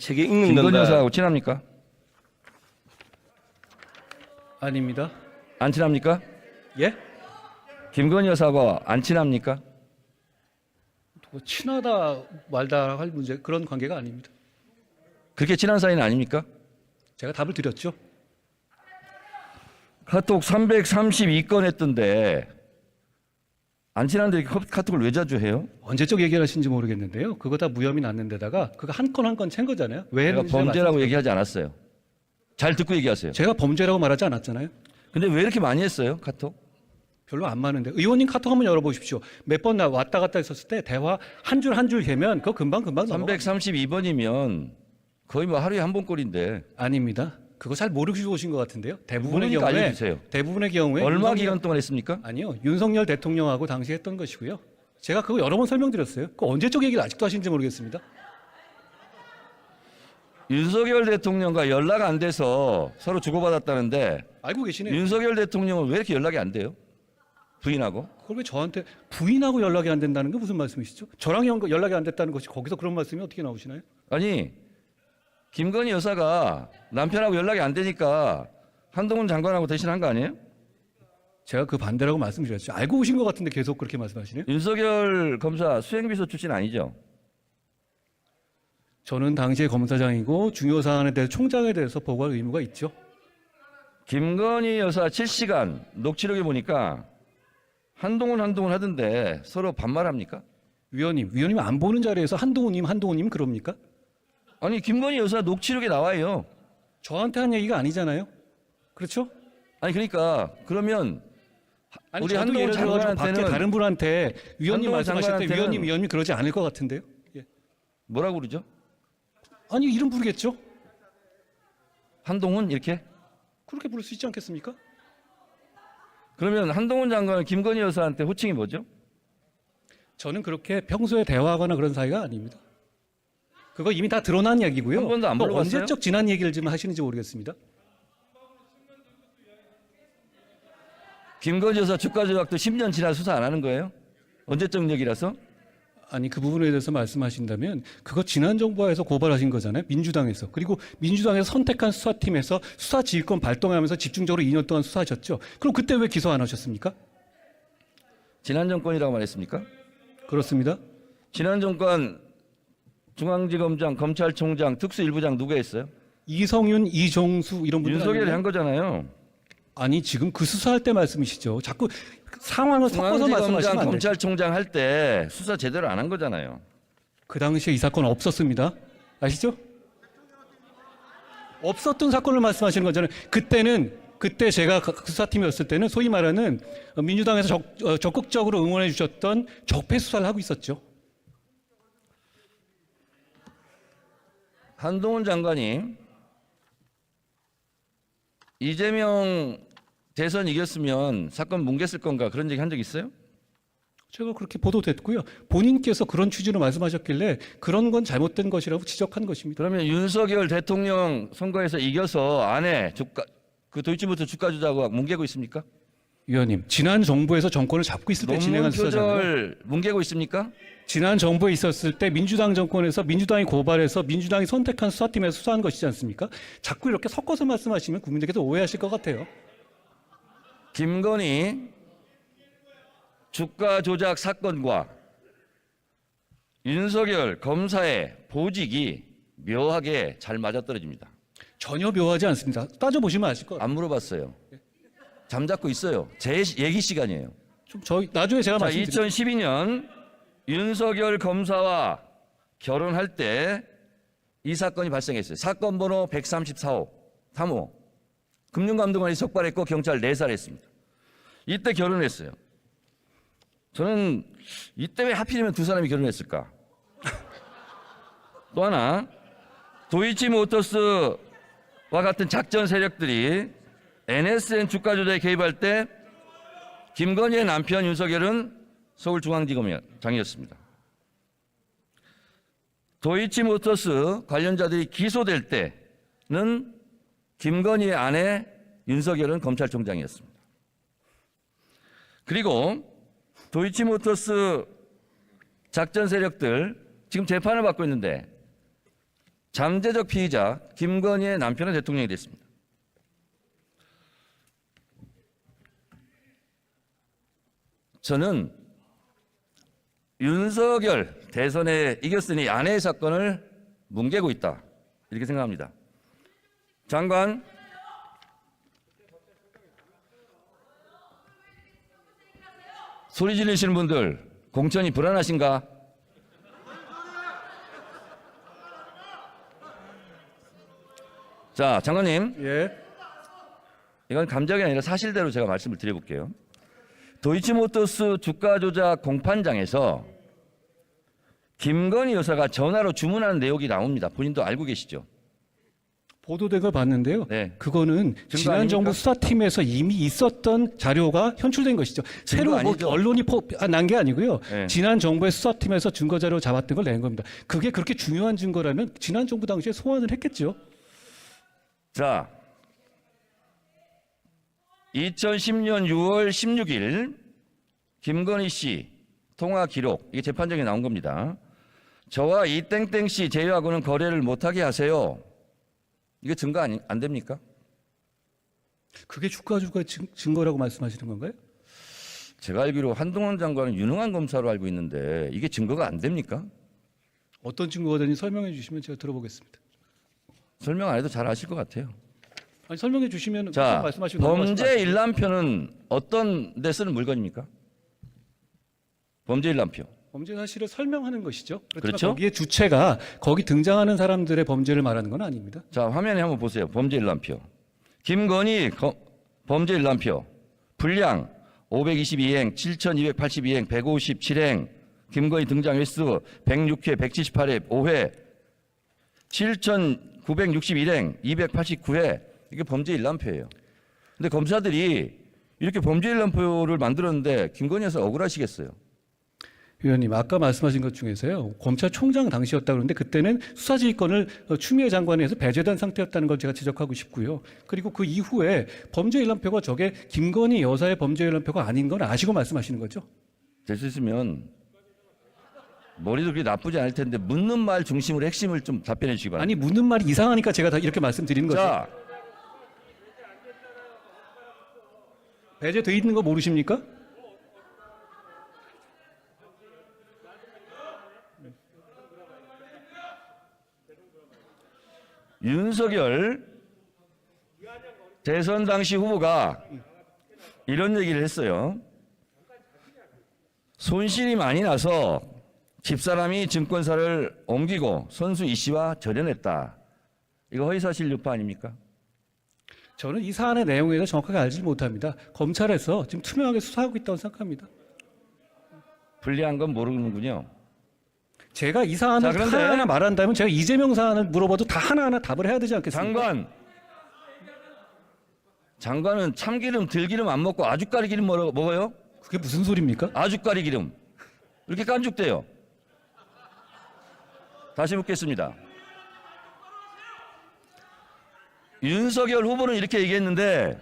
책에 읽는 김건희 건가? 여사하고 친합니까? 아닙니다. 안 친합니까? 예? 김건희 여사하고 안 친합니까? 뭐 친하다 말다 할 문제 그런 관계가 아닙니다. 그렇게 친한 사이는 아닙니까? 제가 답을 드렸죠. 카톡 332건 했던데 안 친한데 이렇게 카톡을 왜 자주 해요? 언제적 얘기를 하신지 모르겠는데요. 그거 다 무혐의 났는 데다가 그거 한 건 한 건 챈 거잖아요. 왜 제가 했는지 범죄라고 얘기하지 않았어요. 잘 듣고 얘기하세요. 제가 범죄라고 말하지 않았잖아요. 근데 왜 이렇게 많이 했어요? 카톡? 별로 안 많은데 의원님 카톡 한번 열어보십시오. 몇 번 왔다 갔다 했었을 때 대화 한 줄 한 줄 개면 그거 금방 넘어가. 332번이면 거의 뭐 하루에 한 번 꼴인데 아닙니다. 그거 잘 모르시고 오신 것 같은데요. 대부분의 모르니까 경우에 알려주세요. 대부분의 경우에 얼마 윤석열- 기간 동안 했습니까? 아니요. 윤석열 대통령하고 당시 했던 것이고요. 제가 그거 여러 번 설명드렸어요. 그 언제적 얘기를 아직도 하시는지 모르겠습니다. 윤석열 대통령과 연락 안 돼서 서로 주고받았다는데 알고 계시네요. 윤석열 대통령은 왜 이렇게 연락이 안 돼요? 부인하고? 그걸 왜 저한테 부인하고 연락이 안 된다는 게 무슨 말씀이시죠? 저랑 연락이 안 됐다는 것이 거기서 그런 말씀이 어떻게 나오시나요? 아니 김건희 여사가 남편하고 연락이 안 되니까 한동훈 장관하고 대신한 거 아니에요? 제가 그 반대라고 말씀드렸죠. 알고 오신 것 같은데 계속 그렇게 말씀하시네요. 윤석열 검사 수행비서 출신 아니죠? 저는 당시에 검사장이고 중요 사안에 대해서 총장에 대해서 보고할 의무가 있죠. 김건희 여사 7시간 녹취록에 보니까 한동훈 하던데 서로 반말합니까? 위원님 안 보는 자리에서 한동훈님 그럽니까? 아니 김건희 여사 녹취록에 나와요. 저한테 한 얘기가 아니잖아요. 그렇죠? 아니 그러니까 그러면 아니, 우리 저도 한동훈 예를 들어가지고 밖에 장관한테는 다른 분한테 위원님 한동훈 말씀하실 때 장관한테는 위원님 그러지 않을 것 같은데요. 예. 뭐라고 그러죠? 아니 이름 부르겠죠. 한동훈 이렇게? 그렇게 부를 수 있지 않겠습니까? 그러면 한동훈 장관은 김건희 여사한테 호칭이 뭐죠? 저는 그렇게 평소에 대화하거나 그런 사이가 아닙니다. 그거 이미 다 드러난 얘기고요. 한 번도 안 또 물어봤어요? 언제적 지난 얘기를 지금 하시는지 모르겠습니다. 김건희 여사 주가 조작도 10년 지나 수사 안 하는 거예요? 언제적 얘기라서? 아니 그 부분에 대해서 말씀하신다면 그거 지난 정부에서 고발하신 거잖아요. 민주당에서. 그리고 민주당에서 선택한 수사팀에서 수사지휘권 발동하면서 집중적으로 2년 동안 수사하셨죠. 그럼 그때 왜 기소 안 하셨습니까? 지난 정권이라고 말했습니까? 그렇습니다. 지난 정권 중앙지검장, 검찰총장, 특수일부장 누가 했어요? 이성윤, 이종수 이런 분들 윤석열이 아니에요? 한 거잖아요. 아니 지금 그 수사할 때 말씀이시죠. 자꾸 상황을 섞어서 말씀하시면 중앙지검장, 안 돼요. 검찰총장 할 때 수사 제대로 안 한 거잖아요. 그 당시에 이 사건 없었습니다. 아시죠? 없었던 사건을 말씀하시는 거잖아요. 그때 제가 그 수사팀이었을 때는 소위 말하는 민주당에서 적극적으로 응원해 주셨던 적폐 수사를 하고 있었죠. 한동훈 장관이 이재명 대선 이겼으면 사건 뭉갰을 건가 그런 얘기 한 적 있어요? 제가 그렇게 보도됐고요. 본인께서 그런 취지로 말씀하셨길래 그런 건 잘못된 것이라고 지적한 것입니다. 그러면 윤석열 대통령 선거에서 이겨서 아내 그 도이치모터 주가 조작과 뭉개고 있습니까? 위원님, 지난 정부에서 정권을 잡고 있을 때 진행한 논문 수사잖아요. 표절 뭉개고 있습니까? 지난 정부에 있었을 때 민주당 정권에서 민주당이 고발해서 민주당이 선택한 수사팀에서 수사한 것이지 않습니까? 자꾸 이렇게 섞어서 말씀하시면 국민들께서 오해하실 것 같아요. 김건희 주가 조작 사건과 윤석열 검사의 보직이 묘하게 잘 맞아떨어집니다. 전혀 묘하지 않습니다. 따져보시면 아실 것 같아요. 안 물어봤어요. 잠잡고 있어요. 제 얘기 시간이에요. 나중에 제가 자, 말씀드릴게요. 2012년 윤석열 검사와 결혼할 때 이 사건이 발생했어요. 사건 번호 134호, 3호. 금융감독원이 적발했고 경찰 내살했습니다. 이때 결혼했어요. 저는 이때 왜 하필이면 두 사람이 결혼했을까? 또 하나, 도이치모터스와 같은 작전 세력들이 NSN 주가 조작에 개입할 때 김건희의 남편 윤석열은 서울중앙지검장이었습니다. 도이치모터스 관련자들이 기소될 때는 김건희의 아내 윤석열은 검찰총장이었습니다. 그리고 도이치모터스 작전 세력들 지금 재판을 받고 있는데 잠재적 피의자 김건희의 남편은 대통령이 됐습니다. 저는 윤석열 대선에 이겼으니 아내의 사건을 뭉개고 있다, 이렇게 생각합니다. 장관, 소리 지르시는 분들 공천이 불안하신가? 자, 장관님, 예. 이건 감정이 아니라 사실대로 제가 말씀을 드려볼게요. 도이치모터스 주가 조작 공판장에서 김건희 여사가 전화로 주문하는 내용이 나옵니다. 본인도 알고 계시죠? 보도된 걸 봤는데요. 네. 그거는 지난 아닙니까? 정부 수사팀에서 이미 있었던 자료가 현출된 것이죠. 새로 뭐 아니죠? 언론이 난 게 아니고요. 네. 지난 정부의 수사팀에서 증거 자료 잡았던 걸 낸 겁니다. 그게 그렇게 중요한 증거라면 지난 정부 당시에 소환을 했겠죠. 자, 2010년 6월 16일 김건희 씨 통화 기록, 이게 재판정에 나온 겁니다. 저와 이 땡땡 씨 제외하고는 거래를 못하게 하세요. 이게 증거 안 됩니까? 그게 주가 조작 증거라고 말씀하시는 건가요? 제가 알기로 한동훈 장관은 유능한 검사로 알고 있는데 이게 증거가 안 됩니까? 어떤 증거든지 설명해 주시면 제가 들어보겠습니다. 설명 안 해도 잘 아실 것 같아요. 아니, 설명해 주시면 자, 말씀하시고 범죄 일람표는 어떤 데 쓰는 물건입니까? 범죄 일람표. 범죄 사실을 설명하는 것이죠. 그렇지만 그렇죠? 거기에 주체가 거기 등장하는 사람들의 범죄를 말하는 건 아닙니다. 자, 화면에 한번 보세요. 범죄 일람표. 김건희 범죄 일람표. 분량 522행, 7282행, 157행. 김건희 등장 횟수 106회, 178회, 5회. 7961행, 289회. 이게 범죄 일람표예요. 근데 검사들이 이렇게 범죄 일람표를 만들었는데 김건희 여사 억울하시겠어요? 위원님, 아까 말씀하신 것 중에서요, 검찰총장 당시였다 그러는데 그때는 수사지휘권을 추미애 장관에 해서 배제된 상태였다는 걸 제가 지적하고 싶고요. 그리고 그 이후에 범죄 일람표가 저게 김건희 여사의 범죄 일람표가 아닌 건 아시고 말씀하시는 거죠? 될 수 있으면 머리도 그렇게 나쁘지 않을 텐데 묻는 말 중심으로 핵심을 좀 답변해 주시기 바랍니다. 아니, 묻는 말이 이상하니까 제가 다 이렇게 말씀드리는 거죠. 자, 배제돼 있는 거 모르십니까? 윤석열 대선 당시 후보가 이런 얘기를 했어요. 손실이 많이 나서 집사람이 증권사를 옮기고 선수 이 씨와 절연했다. 이거 허위사실 유포 아닙니까? 저는 이 사안의 내용에 대해서 정확하게 알지 못합니다. 검찰에서 지금 투명하게 수사하고 있다고 생각합니다. 불리한 건 모르는군요. 제가 이 사안을 자, 그런데 하나하나 말한다면 제가 이재명 사안을 물어봐도 다 하나하나 답을 해야 되지 않겠습니까? 장관은 참기름, 들기름 안 먹고 아주까리 기름 먹어요? 그게 무슨 소리입니까? 아주까리 기름. 이렇게 깐죽대요. 다시 묻겠습니다. 윤석열 후보는 이렇게 얘기했는데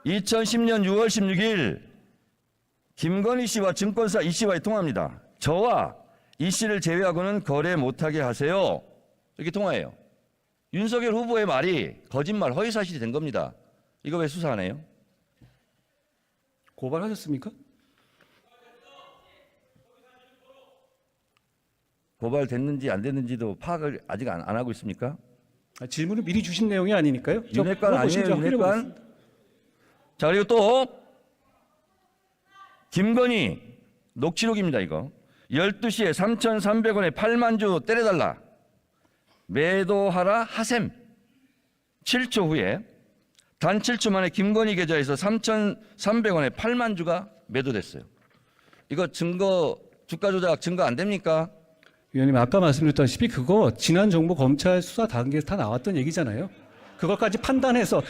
2010년 6월 16일 김건희 씨와 증권사 이 씨와의 통화입니다. 저와 이 씨를 제외하고는 거래 못하게 하세요. 이렇게 통화해요. 윤석열 후보의 말이 거짓말, 허위사실이 된 겁니다. 이거 왜 수사 안 해요? 고발하셨습니까? 고발됐는지 안 됐는지도 파악을 아직 안 하고 있습니까? 질문을 미리 주신 내용이 아니니까요. 윤핵관 아니에요, 윤핵관? 확인해보겠습니다. 자, 그리고 또 김건희 녹취록입니다. 이거 12시에 3,300원에 8만 주 때려달라. 매도하라 하셈. 7초 후에 단 7초 만에 김건희 계좌에서 3,300원에 8만 주가 매도됐어요. 이거 증거, 주가 조작 증거 안 됩니까? 위원님, 아까 말씀드렸다시피 그거 지난 정부 검찰 수사 단계에서 다 나왔던 얘기잖아요. 그것까지 판단해서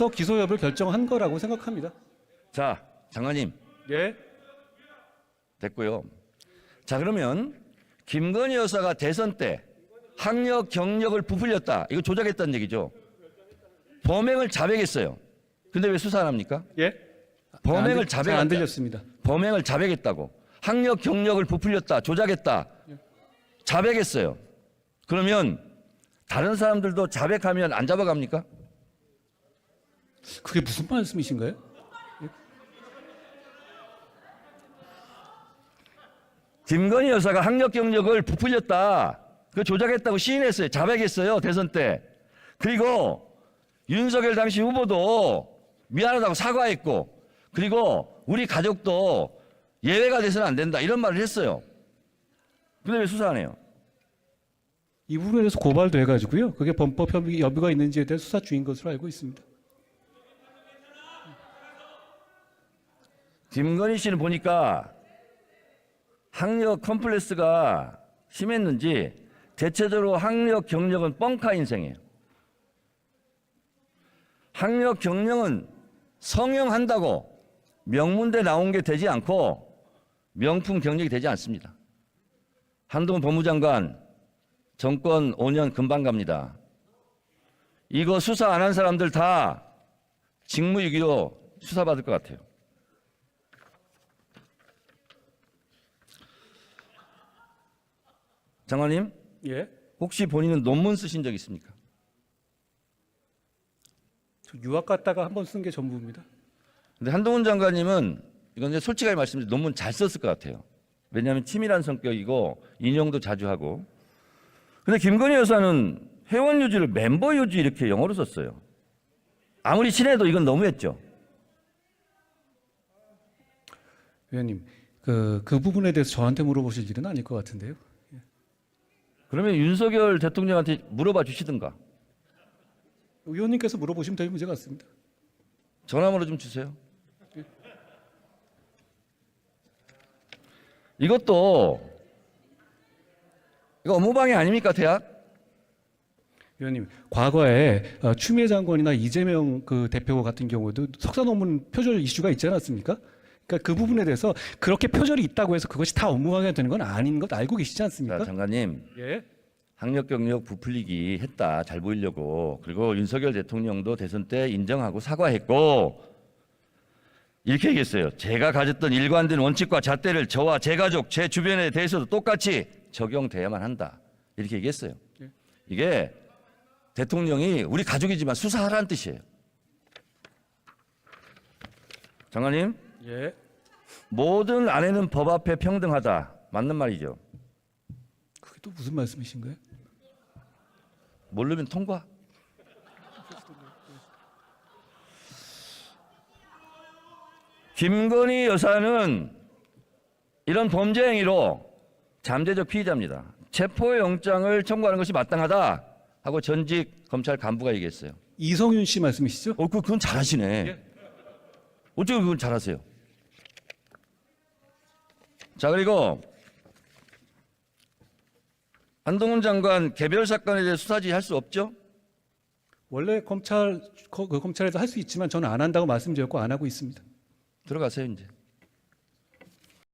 기소 여부를 결정한 거라고 생각합니다. 자, 장관님. 예. 됐고요. 자, 그러면 김건희 여사가 대선 때 학력 경력을 부풀렸다. 이거 조작했다는 얘기죠. 범행을 자백했어요. 근데 왜 수사 안 합니까? 예? 범행을 안 들렸습니다. 범행을 자백했다고. 학력 경력을 부풀렸다. 조작했다. 자백했어요. 그러면 다른 사람들도 자백하면 안 잡아갑니까? 그게 무슨 말씀이신가요? 김건희 여사가 학력 경력을 부풀렸다. 그 조작했다고 시인했어요. 자백했어요. 대선 때. 그리고 윤석열 당시 후보도 미안하다고 사과했고, 그리고 우리 가족도 예외가 돼서는 안 된다. 이런 말을 했어요. 근데 왜 수사 안 해요? 이 부분에 대해서 고발도 해가지고요. 그게 범법 여부가 있는지에 대해 수사 중인 것으로 알고 있습니다. 김건희 씨는 보니까 학력 컴플렉스가 심했는지 대체적으로 학력 경력은 뻥카 인생이에요. 학력 경력은 성형한다고 명문대 나온 게 되지 않고 명품 경력이 되지 않습니다. 한동훈 법무장관 정권 5년 금방 갑니다. 이거 수사 안 한 사람들 다 직무유기로 수사받을 것 같아요. 장관님, 예. 혹시 본인은 논문 쓰신 적 있습니까? 저 유학 갔다가 한 번 쓴 게 전부입니다. 근데 한동훈 장관님은 이건 이제 솔직하게 말씀드리면 논문 잘 썼을 것 같아요. 왜냐하면 치밀한 성격이고 인용도 자주 하고. 근데 김건희 여사는 회원 유지를 멤버 유지 이렇게 영어로 썼어요. 아무리 친해도 이건 너무했죠. 위원님, 그 부분에 대해서 저한테 물어보실 일은 아닐 것 같은데요. 그러면 윤석열 대통령한테 물어봐 주시든가. 위원님께서 물어보시면 될 문제 같습니다. 전화번호 좀 주세요. 이것도 이거 업무방해 아닙니까, 대학? 위원님, 과거에 추미애 장관이나 이재명 그 대표 같은 경우도 석사 논문 표절 이슈가 있지 않았습니까? 그러니까 그 부분에 대해서 그렇게 표절이 있다고 해서 그것이 다 업무방해가 되는 건 아닌 것 알고 계시지 않습니까? 자, 장관님. 예. 학력 경력 부풀리기 했다. 잘 보이려고. 그리고 윤석열 대통령도 대선 때 인정하고 사과했고 이렇게 얘기했어요. 제가 가졌던 일관된 원칙과 잣대를 저와 제 가족, 제 주변에 대해서도 똑같이 적용돼야만 한다. 이렇게 얘기했어요. 예. 이게 대통령이 우리 가족이지만 수사하라는 뜻이에요. 장관님, 예. 모든 아내는 법 앞에 평등하다. 맞는 말이죠. 그게 또 무슨 말씀이신가요? 모르면 통과. 김건희 여사는 이런 범죄 행위로 잠재적 피의자입니다. 체포영장을 청구하는 것이 마땅하다 하고 전직 검찰 간부가 얘기했어요. 이성윤 씨 말씀이시죠? 그건 잘하시네. 예. 어떻게 그건 잘하세요? 자, 그리고 한동훈 장관 개별 사건에 대해 수사지 할 수 없죠? 원래 검찰에서 할 수 있지만 저는 안 한다고 말씀드렸고 안 하고 있습니다. 들어가세요, 이제.